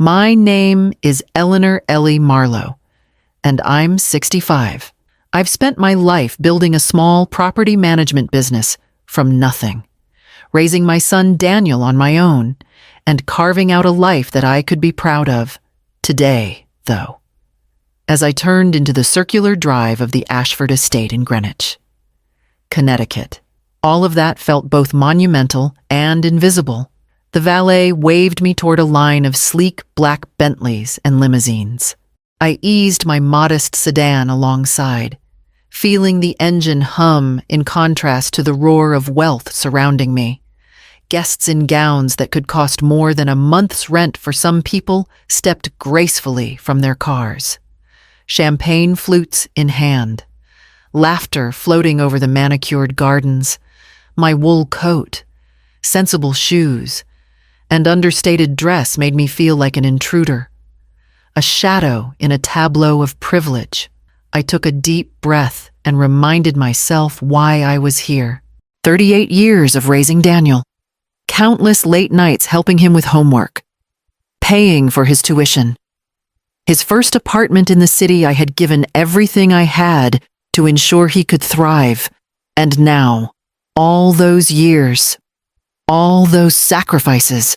My name is Eleanor Marlowe, and I'm 65. I've spent my life building a small property management business from nothing, raising my son Daniel on my own, and carving out a life that I could be proud of. Today, though, as I turned into the circular drive of the Ashford estate in Greenwich, Connecticut, all of that felt both monumental and invisible. The valet waved me toward a line of sleek black Bentleys and limousines. I eased my modest sedan alongside, feeling the engine hum in contrast to the roar of wealth surrounding me. Guests in gowns that could cost more than a month's rent for some people stepped gracefully from their cars, champagne flutes in hand, laughter floating over the manicured gardens, my wool coat, sensible shoes, and understated dress made me feel like an intruder, a shadow in a tableau of privilege. I took a deep breath and reminded myself why I was here. 38 years of raising Daniel, countless late nights helping him with homework, paying for his tuition. His first apartment in the city, I had given everything I had to ensure he could thrive. And now, all those years, all those sacrifices,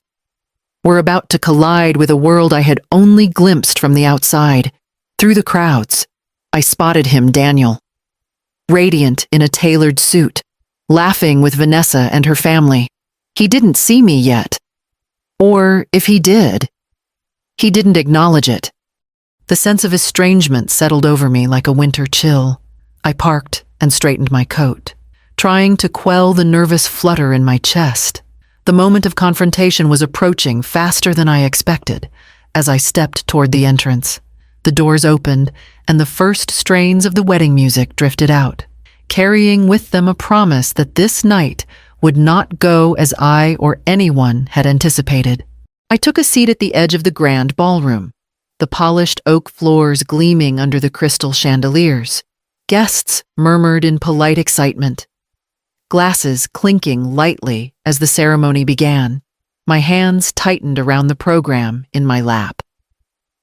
were about to collide with a world I had only glimpsed from the outside. Through the crowds, I spotted him, Daniel, radiant in a tailored suit, laughing with Vanessa and her family. He didn't see me yet. Or if he did, he didn't acknowledge it. The sense of estrangement settled over me like a winter chill. I parked and straightened my coat, trying to quell the nervous flutter in my chest. The moment of confrontation was approaching faster than I expected as I stepped toward the entrance. The doors opened, and the first strains of the wedding music drifted out, carrying with them a promise that this night would not go as I or anyone had anticipated. I took a seat at the edge of the grand ballroom, the polished oak floors gleaming under the crystal chandeliers. Guests murmured in polite excitement, glasses clinking lightly as the ceremony began. My hands tightened around the program in my lap,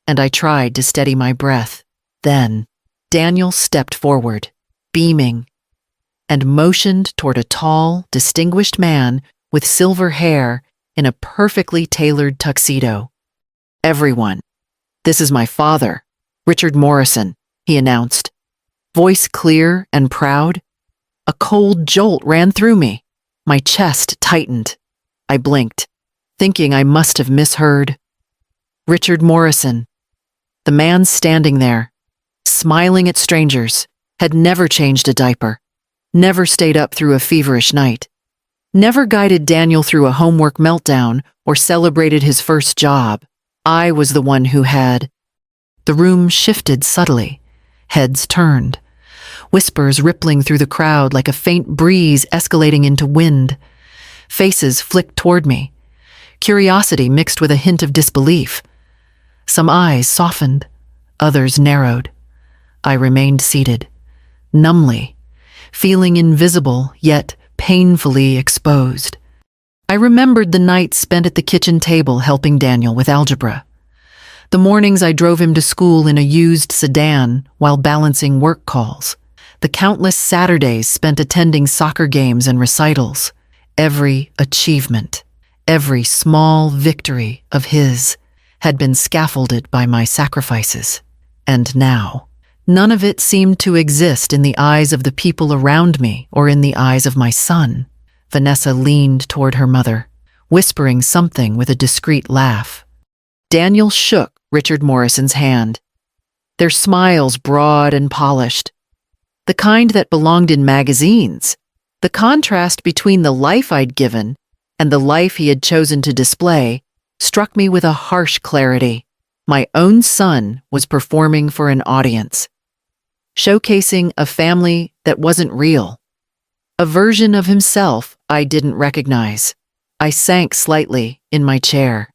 and I tried to steady my breath. Then, Daniel stepped forward, beaming, and motioned toward a tall, distinguished man with silver hair in a perfectly tailored tuxedo. "Everyone, this is my father, Richard Morrison," he announced, voice clear and proud. A cold jolt ran through me. My chest tightened. I blinked, thinking I must have misheard. Richard Morrison, the man standing there, smiling at strangers, had never changed a diaper, never stayed up through a feverish night, never guided Daniel through a homework meltdown or celebrated his first job. I was the one who had. The room shifted subtly. Heads turned, whispers rippling through the crowd like a faint breeze escalating into wind. Faces flicked toward me, curiosity mixed with a hint of disbelief. Some eyes softened, others narrowed. I remained seated, numbly, feeling invisible yet painfully exposed. I remembered the nights spent at the kitchen table helping Daniel with algebra, the mornings I drove him to school in a used sedan while balancing work calls, the countless Saturdays spent attending soccer games and recitals. Every achievement, every small victory of his had been scaffolded by my sacrifices. And now, none of it seemed to exist in the eyes of the people around me or in the eyes of my son. Vanessa leaned toward her mother, whispering something with a discreet laugh. Daniel shook Richard Morrison's hand, their smiles broad and polished, the kind that belonged in magazines. The contrast between the life I'd given and the life he had chosen to display struck me with a harsh clarity. My own son was performing for an audience, showcasing a family that wasn't real, a version of himself I didn't recognize. I sank slightly in my chair,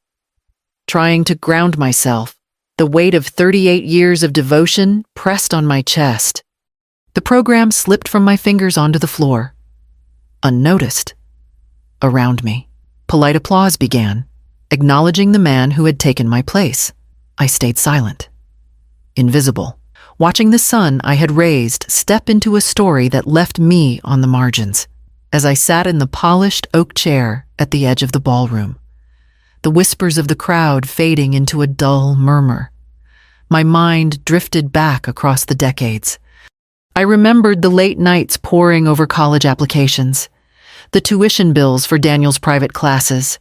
trying to ground myself. The weight of 38 years of devotion pressed on my chest. The program slipped from my fingers onto the floor, unnoticed. Around me, polite applause began, acknowledging the man who had taken my place. I stayed silent, invisible, watching the son I had raised step into a story that left me on the margins. As I sat in the polished oak chair at the edge of the ballroom, the whispers of the crowd fading into a dull murmur, my mind drifted back across the decades. I remembered the late nights poring over college applications, the tuition bills for Daniel's private classes,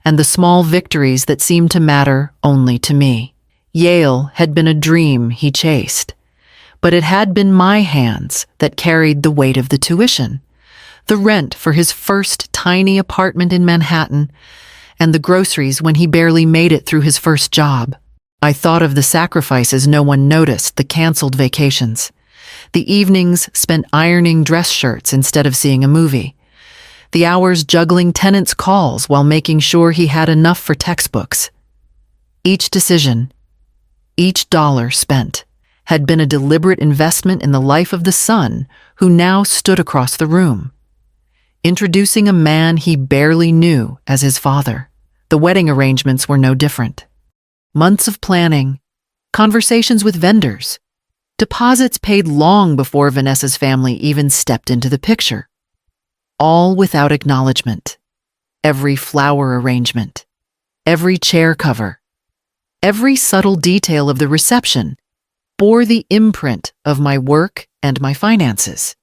and the small victories that seemed to matter only to me. Yale had been a dream he chased, but it had been my hands that carried the weight of the tuition, the rent for his first tiny apartment in Manhattan, and the groceries when he barely made it through his first job. I thought of the sacrifices no one noticed, the canceled vacations, the evenings spent ironing dress shirts instead of seeing a movie, the hours juggling tenants' calls while making sure he had enough for textbooks. Each decision, each dollar spent, had been a deliberate investment in the life of the son who now stood across the room, introducing a man he barely knew as his father. The wedding arrangements were no different. Months of planning, conversations with vendors, deposits paid long before Vanessa's family even stepped into the picture. All without acknowledgement. Every flower arrangement, every chair cover, every subtle detail of the reception bore the imprint of my work and my finances.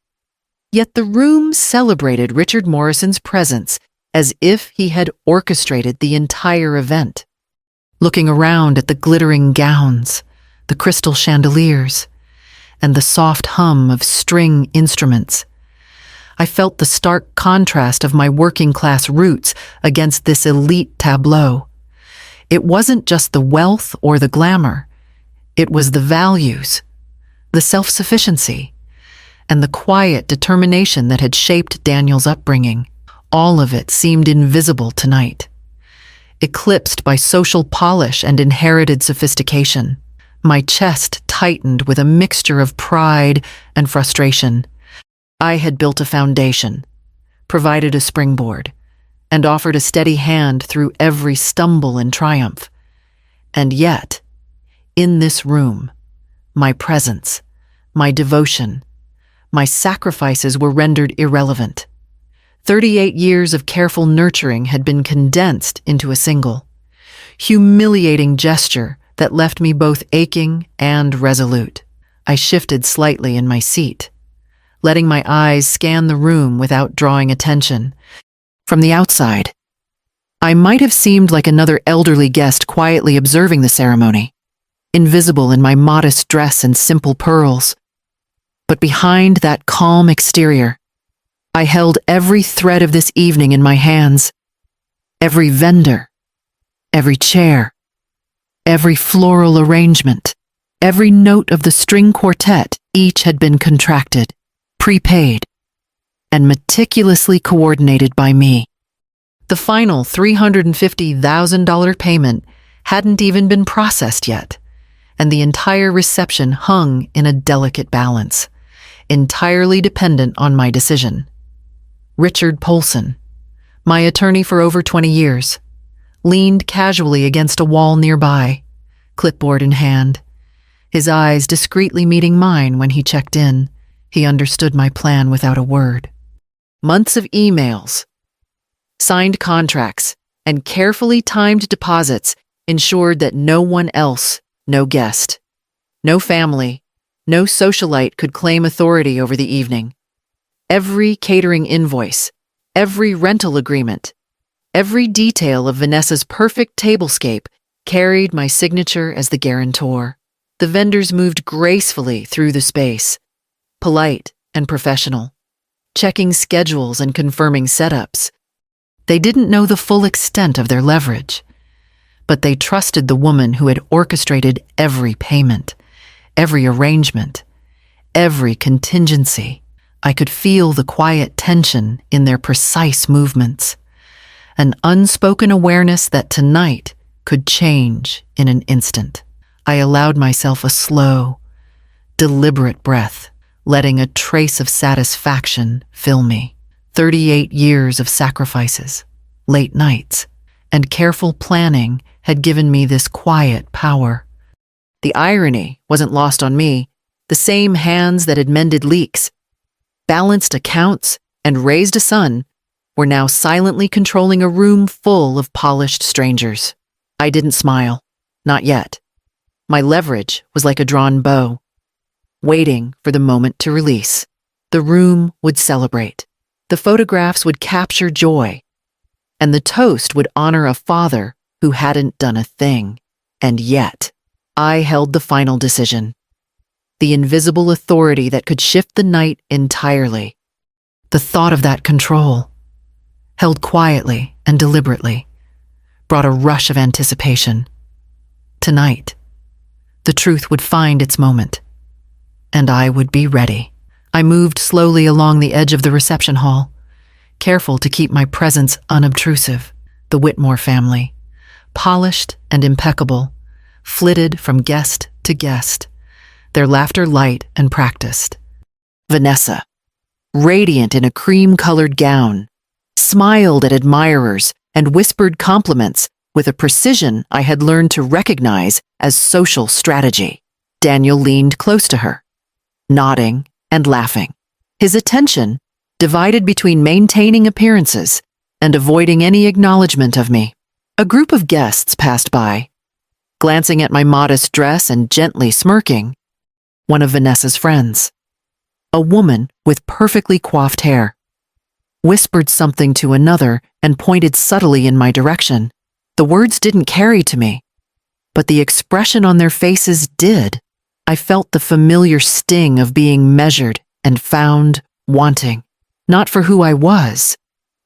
Yet the room celebrated Richard Morrison's presence as if he had orchestrated the entire event. Looking around at the glittering gowns, the crystal chandeliers, and the soft hum of string instruments, I felt the stark contrast of my working-class roots against this elite tableau. It wasn't just the wealth or the glamour. It was the values, the self-sufficiency, and the quiet determination that had shaped Daniel's upbringing. All of it seemed invisible tonight, eclipsed by social polish and inherited sophistication. My chest tightened with a mixture of pride and frustration. I had built a foundation, provided a springboard, and offered a steady hand through every stumble and triumph. And yet, in this room, my presence, my devotion, my sacrifices were rendered irrelevant. 38 years of careful nurturing had been condensed into a single, humiliating gesture that left me both aching and resolute. I shifted slightly in my seat, letting my eyes scan the room without drawing attention. From the outside, I might have seemed like another elderly guest quietly observing the ceremony, invisible in my modest dress and simple pearls. But behind that calm exterior, I held every thread of this evening in my hands, every vendor, every chair, every floral arrangement, every note of the string quartet. Each had been contracted, prepaid, and meticulously coordinated by me. The final $350,000 payment hadn't even been processed yet, and the entire reception hung in a delicate balance, entirely dependent on my decision. Richard Polson, my attorney for over 20 years, leaned casually against a wall nearby, clipboard in hand, his eyes discreetly meeting mine when he checked in. He understood my plan without a word. Months of emails, signed contracts, and carefully timed deposits ensured that no one else, no guest, no family, no socialite could claim authority over the evening. Every catering invoice, every rental agreement, every detail of Vanessa's perfect tablescape carried my signature as the guarantor. The vendors moved gracefully through the space, polite and professional, checking schedules and confirming setups. They didn't know the full extent of their leverage, but they trusted the woman who had orchestrated every payment, every arrangement, every contingency. I could feel the quiet tension in their precise movements, an unspoken awareness that tonight could change in an instant. I allowed myself a slow, deliberate breath, letting a trace of satisfaction fill me. 38 years of sacrifices, late nights, and careful planning had given me this quiet power. The irony wasn't lost on me. The same hands that had mended leaks, balanced accounts, and raised a son were now silently controlling a room full of polished strangers. I didn't smile. Not yet. My leverage was like a drawn bow, waiting for the moment to release. The room would celebrate. The photographs would capture joy. And the toast would honor a father who hadn't done a thing. And yet, I held the final decision. The invisible authority that could shift the night entirely. The thought of that control, held quietly and deliberately, brought a rush of anticipation. Tonight, the truth would find its moment, and I would be ready. I moved slowly along the edge of the reception hall, careful to keep my presence unobtrusive. The Whitmore family, polished and impeccable, flitted from guest to guest, their laughter light and practiced. Vanessa, radiant in a cream-colored gown, smiled at admirers and whispered compliments with a precision I had learned to recognize as social strategy. Daniel leaned close to her, nodding and laughing, his attention divided between maintaining appearances and avoiding any acknowledgement of me. A group of guests passed by, glancing at my modest dress and gently smirking. One of Vanessa's friends, a woman with perfectly coiffed hair, whispered something to another and pointed subtly in my direction. The words didn't carry to me, but the expression on their faces did. I felt the familiar sting of being measured and found wanting, not for who I was,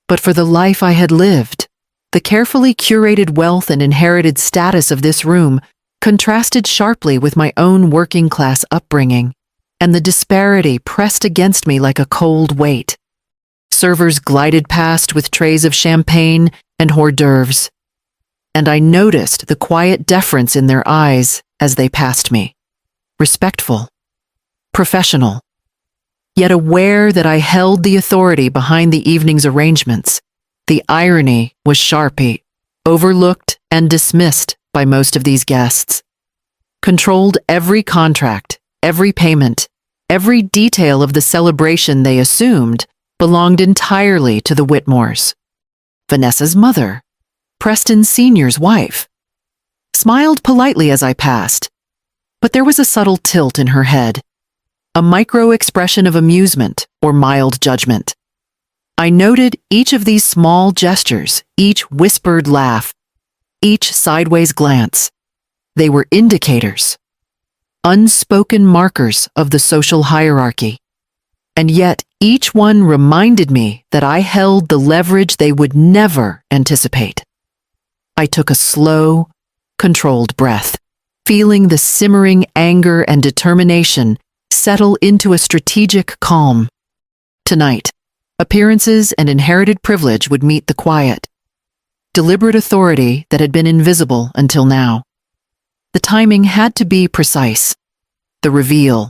but for the life I had lived. The carefully curated wealth and inherited status of this room contrasted sharply with my own working-class upbringing, and the disparity pressed against me like a cold weight. Servers glided past with trays of champagne and hors d'oeuvres, and I noticed the quiet deference in their eyes as they passed me. Respectful, professional, yet aware that I held the authority behind the evening's arrangements. The irony was sharp, overlooked and dismissed by most of these guests. Controlled every contract, every payment, every detail of the celebration they assumed belonged entirely to the Whitmores. Vanessa's mother, Preston Sr.'s wife, smiled politely as I passed, but there was a subtle tilt in her head, a micro-expression of amusement or mild judgment. I noted each of these small gestures, each whispered laugh, each sideways glance. They were indicators, unspoken markers of the social hierarchy. And yet each one reminded me that I held the leverage they would never anticipate. I took a slow, controlled breath, feeling the simmering anger and determination settle into a strategic calm. Tonight, appearances and inherited privilege would meet the quiet, deliberate authority that had been invisible until now. The timing had to be precise. The reveal,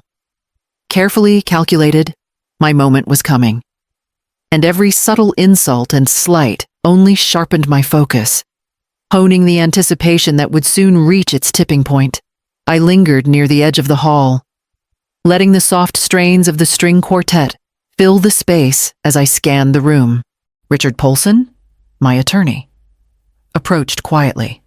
carefully calculated. My moment was coming. And every subtle insult and slight only sharpened my focus, honing the anticipation that would soon reach its tipping point. I lingered near the edge of the hall, letting the soft strains of the string quartet fill the space as I scanned the room. Richard Polson, my attorney, approached quietly,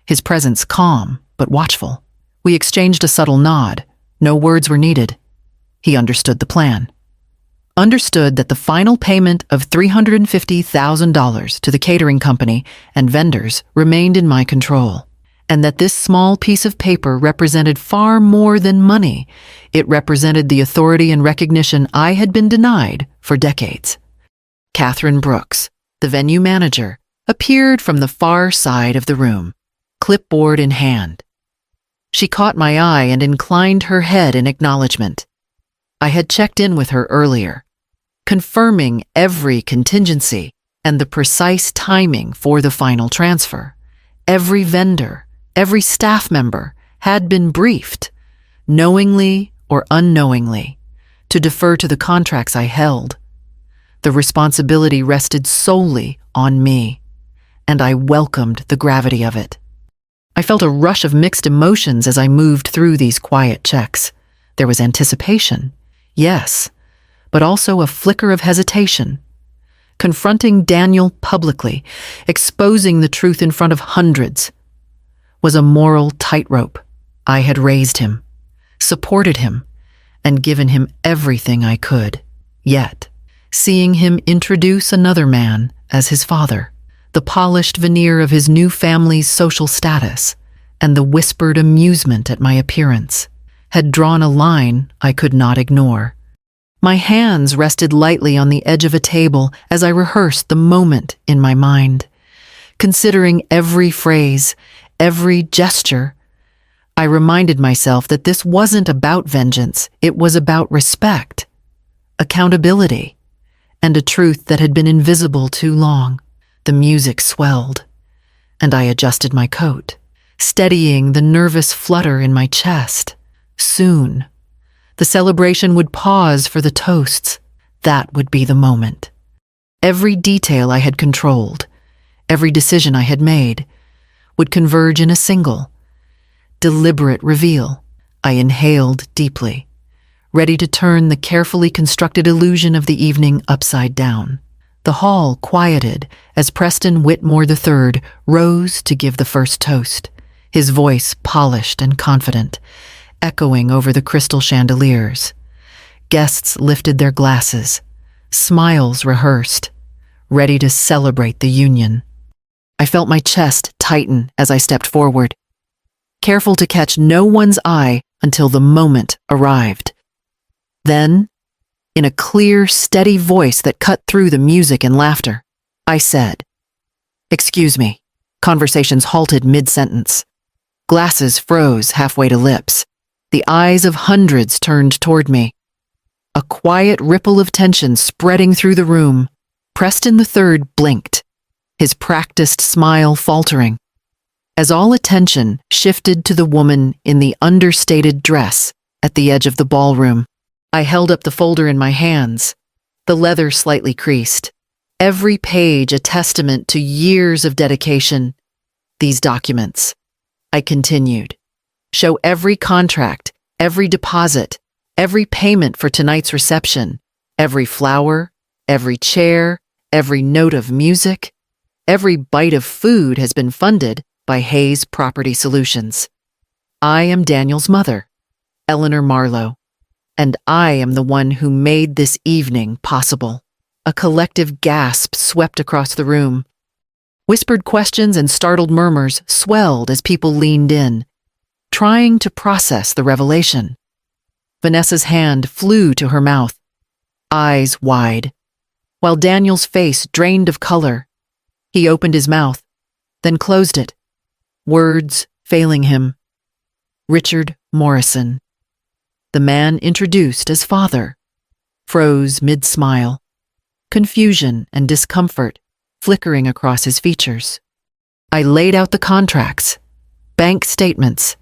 his presence calm but watchful. We exchanged a subtle nod. No words were needed. He understood the plan. Understood that the final payment of $350,000 to the catering company and vendors remained in my control, and that this small piece of paper represented far more than money. It represented the authority and recognition I had been denied for decades. Catherine Brooks, the venue manager, appeared from the far side of the room, clipboard in hand. She caught my eye and inclined her head in acknowledgement. I had checked in with her earlier, confirming every contingency and the precise timing for the final transfer. Every vendor, every staff member had been briefed, knowingly or unknowingly, to defer to the contracts I held. The responsibility rested solely on me, and I welcomed the gravity of it. I felt a rush of mixed emotions as I moved through these quiet checks. There was anticipation, yes, but also a flicker of hesitation. Confronting Daniel publicly, exposing the truth in front of hundreds, was a moral tightrope. I had raised him, supported him, and given him everything I could. Yet, seeing him introduce another man as his father, the polished veneer of his new family's social status, and the whispered amusement at my appearance, had drawn a line I could not ignore. My hands rested lightly on the edge of a table as I rehearsed the moment in my mind. Considering every phrase, every gesture, I reminded myself that this wasn't about vengeance, it was about respect, accountability, and a truth that had been invisible too long. The music swelled, and I adjusted my coat, steadying the nervous flutter in my chest. Soon, the celebration would pause for the toasts. That would be the moment. Every detail I had controlled, every decision I had made, would converge in a single, deliberate reveal. I inhaled deeply, ready to turn the carefully constructed illusion of the evening upside down. The hall quieted as Preston Whitmore III rose to give the first toast, his voice polished and confident, echoing over the crystal chandeliers. Guests lifted their glasses, smiles rehearsed, ready to celebrate the union. I felt my chest tighten as I stepped forward, careful to catch no one's eye until the moment arrived. Then, in a clear, steady voice that cut through the music and laughter, I said, "Excuse me." Conversations halted mid-sentence. Glasses froze halfway to lips. The eyes of hundreds turned toward me. A quiet ripple of tension spreading through the room. Preston III blinked, his practiced smile faltering, as all attention shifted to the woman in the understated dress at the edge of the ballroom. I held up the folder in my hands, the leather slightly creased, every page a testament to years of dedication. These documents, I continued, show every contract, every deposit, every payment for tonight's reception, every flower, every chair, every note of music, every bite of food has been funded by Hayes Property Solutions. I am Daniel's mother, Eleanor Marlowe, and I am the one who made this evening possible. A collective gasp swept across the room. Whispered questions and startled murmurs swelled as people leaned in, trying to process the revelation. Vanessa's hand flew to her mouth, eyes wide, while Daniel's face drained of color. He opened his mouth, then closed it, words failing him. Richard Morrison, the man introduced as father, froze mid-smile, confusion and discomfort flickering across his features. I laid out the contracts, bank statements,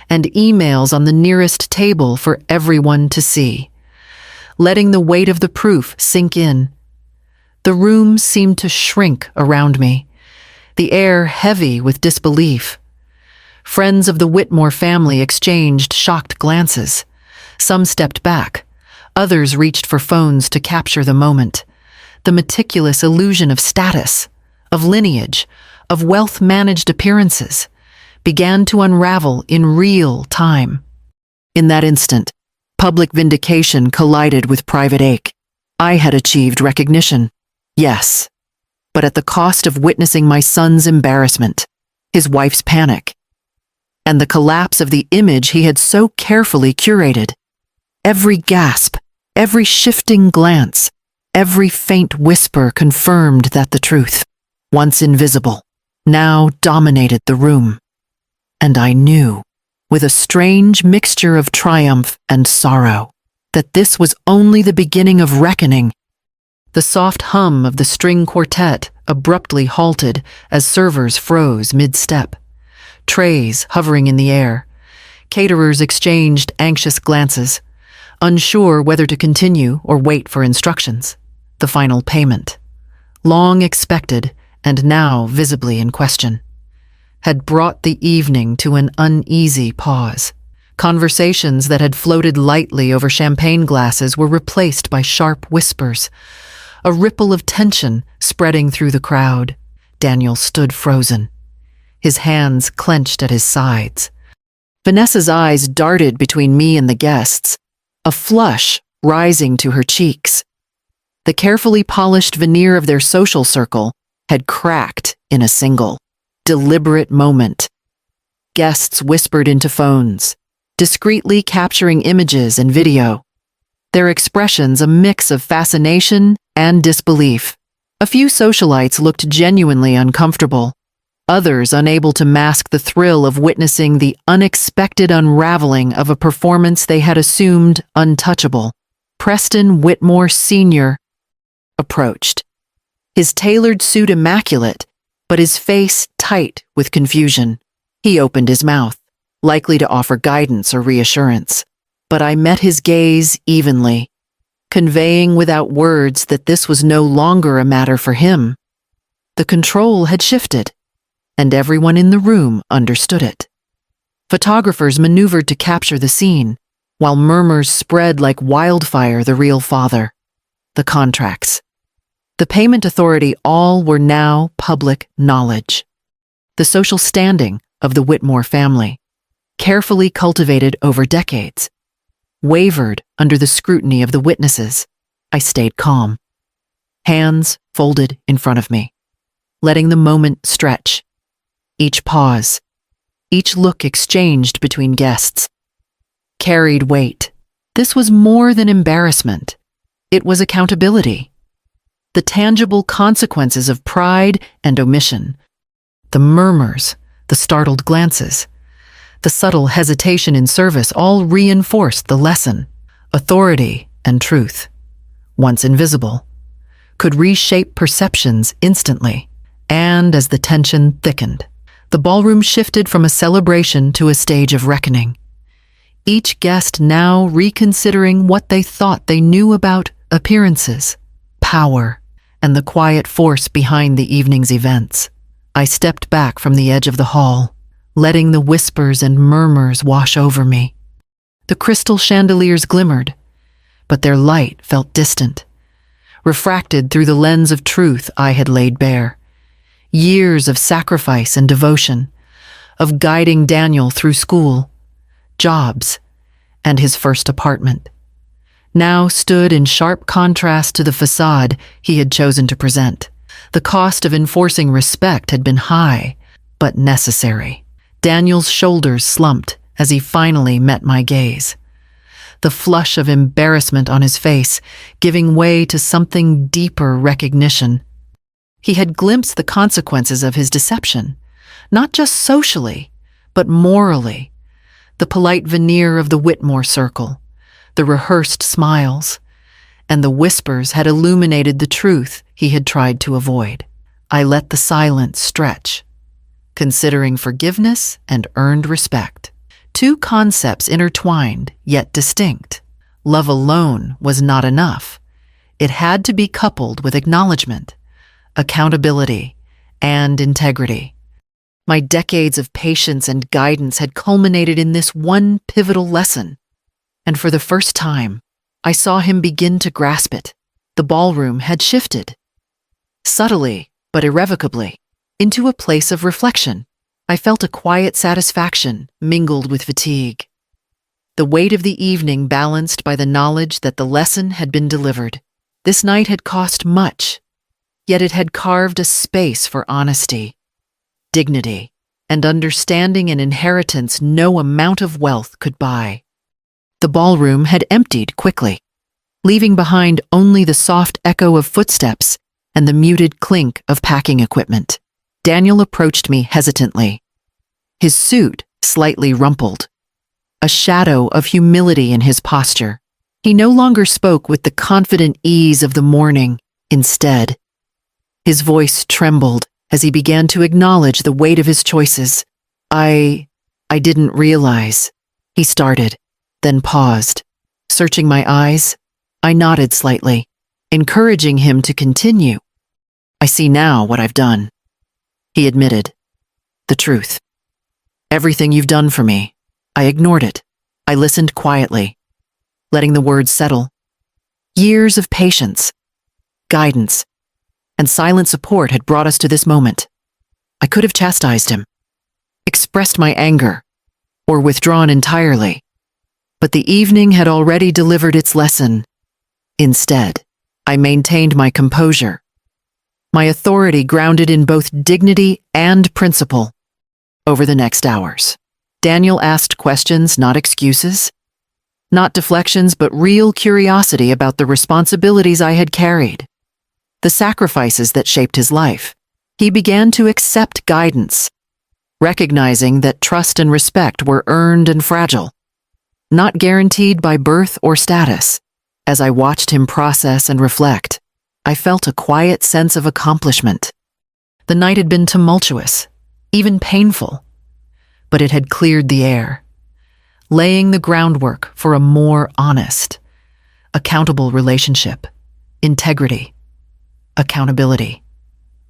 and emails on the nearest table for everyone to see, letting the weight of the proof sink in. The room seemed to shrink around me, the air heavy with disbelief. Friends of the Whitmore family exchanged shocked glances. Some stepped back, others reached for phones to capture the moment. The meticulous illusion of status, of lineage, of wealth-managed appearances began to unravel in real time. In that instant, public vindication collided with private ache. I had achieved recognition, yes, but at the cost of witnessing my son's embarrassment, his wife's panic, and the collapse of the image he had so carefully curated. Every gasp, every shifting glance, every faint whisper confirmed that the truth, once invisible, now dominated the room. And I knew, with a strange mixture of triumph and sorrow, that this was only the beginning of reckoning. The soft hum of the string quartet abruptly halted as servers froze mid-step, trays hovering in the air. Caterers exchanged anxious glances, unsure whether to continue or wait for instructions. The final payment, long expected and now visibly in question, had brought the evening to an uneasy pause. Conversations that had floated lightly over champagne glasses were replaced by sharp whispers, a ripple of tension spreading through the crowd. Daniel stood frozen, his hands clenched at his sides. Vanessa's eyes darted between me and the guests, a flush rising to her cheeks. The carefully polished veneer of their social circle had cracked in a single, deliberate moment. Guests whispered into phones, discreetly capturing images and video, their expressions a mix of fascination and disbelief. A few socialites looked genuinely uncomfortable, others unable to mask the thrill of witnessing the unexpected unraveling of a performance they had assumed untouchable. Preston Whitmore Sr. approached, his tailored suit immaculate, but his face tight with confusion. He opened his mouth, likely to offer guidance or reassurance, but I met his gaze evenly, conveying without words that this was no longer a matter for him. The control had shifted, and everyone in the room understood it. Photographers maneuvered to capture the scene, while murmurs spread like wildfire. The real father, the contracts, the payment authority, all were now public knowledge. The social standing of the Whitmore family, carefully cultivated over decades, wavered under the scrutiny of the witnesses. I stayed calm, hands folded in front of me, letting the moment stretch. Each pause, each look exchanged between guests, carried weight. This was more than embarrassment. It was accountability. The tangible consequences of pride and omission, the murmurs, the startled glances, the subtle hesitation in service all reinforced the lesson. Authority and truth, once invisible, could reshape perceptions instantly. And as the tension thickened, the ballroom shifted from a celebration to a stage of reckoning. Each guest now reconsidering what they thought they knew about appearances, power, and the quiet force behind the evening's events. I stepped back from the edge of the hall, letting the whispers and murmurs wash over me. The crystal chandeliers glimmered, but their light felt distant, refracted through the lens of truth I had laid bare. Years of sacrifice and devotion, of guiding Daniel through school, jobs, and his first apartment, now stood in sharp contrast to the facade he had chosen to present. The cost of enforcing respect had been high, but necessary. Daniel's shoulders slumped as he finally met my gaze, the flush of embarrassment on his face giving way to something deeper recognition. He had glimpsed the consequences of his deception, not just socially, but morally. The polite veneer of the Whitmore circle, the rehearsed smiles, and the whispers had illuminated the truth he had tried to avoid. I let the silence stretch, considering forgiveness and earned respect. Two concepts intertwined, yet distinct. Love alone was not enough. It had to be coupled with acknowledgement, accountability, and integrity. My decades of patience and guidance had culminated in this one pivotal lesson, and for the first time, I saw him begin to grasp it. The ballroom had shifted, subtly but irrevocably, into a place of reflection. I felt a quiet satisfaction mingled with fatigue, the weight of the evening balanced by the knowledge that the lesson had been delivered. This night had cost much, yet it had carved a space for honesty, dignity, and understanding, an inheritance no amount of wealth could buy. The ballroom had emptied quickly, leaving behind only the soft echo of footsteps and the muted clink of packing equipment. Daniel approached me hesitantly, his suit slightly rumpled, a shadow of humility in his posture. He no longer spoke with the confident ease of the morning. Instead, his voice trembled as he began to acknowledge the weight of his choices. I didn't realize," he started, then paused. Searching my eyes, I nodded slightly, encouraging him to continue. "I see now what I've done. He admitted. The truth. Everything you've done for me. I ignored it. I listened quietly, letting the words settle. Years of patience, guidance, and silent support had brought us to this moment. I could have chastised him, expressed my anger, or withdrawn entirely. But the evening had already delivered its lesson. Instead, I maintained my composure, my authority grounded in both dignity and principle. Over the next hours, Daniel asked questions, not excuses, not deflections, but real curiosity about the responsibilities I had carried, the sacrifices that shaped his life. He began to accept guidance, recognizing that trust and respect were earned and fragile, not guaranteed by birth or status. As I watched him process and reflect, I felt a quiet sense of accomplishment. The night had been tumultuous, even painful, but it had cleared the air, laying the groundwork for a more honest, accountable relationship, integrity, accountability,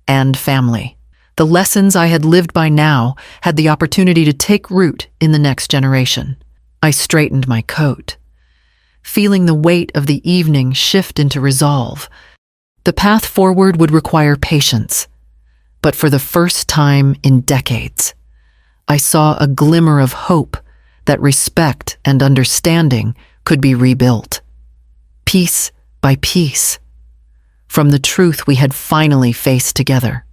and family. The lessons I had lived by now had the opportunity to take root in the next generation. I straightened my coat, feeling the weight of the evening shift into resolve. The path forward would require patience, but for the first time in decades, I saw a glimmer of hope that respect and understanding could be rebuilt, piece by piece, from the truth we had finally faced together.